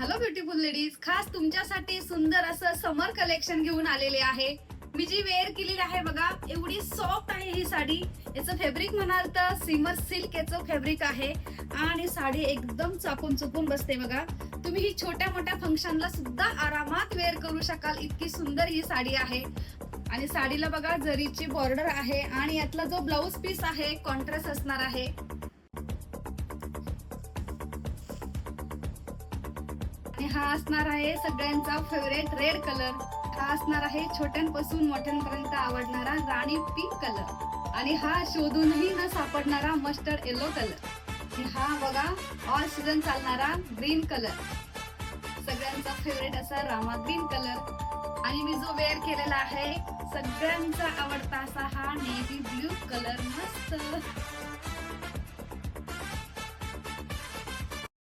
Hello beautiful ladies, खास तुमच्यासाठी सुंदर असं समर कलेक्शन घेऊन आलेले आहे। मी जी वेअर केलेली आहे बघा, एवढी सॉफ्ट आहे ही साडी। याचं फॅब्रिक म्हणाल तर सिमर सिल्क याचं फॅब्रिक आहे आणि साडी एकदम चापून चुपून बसते बघा। तुम्ही ही छोट्या मोठ्या फंक्शनला सुद्धा आरामात वेअर करू शकाल, इतकी सुंदर ही साडी आहे। आणि साडीला बघा जरीची बॉर्डर आहे आणि यातला जो ब्लाउज पीस आहे कॉन्ट्रास्ट असणार आहे। आणि हा असणार आहे सगळ्यांचा फेवरेट रेड कलर। हा असणार आहे छोट्यांपासून मोठ्यांपर्यंत आवडणारा राणी पिंक कलर आणि हा शोधूनही न सापडणारा मस्टर्ड येलो कलर। आणि हा बघा ऑल सीझन चालणारा ग्रीन कलर, सगळ्यांचा फेवरेट असा रामा ग्रीन कलर। आणि मी जो वेअर केलेला आहे सगळ्यांचा आवडता असा हा नेव्ही ब्लू कलर, मस्त।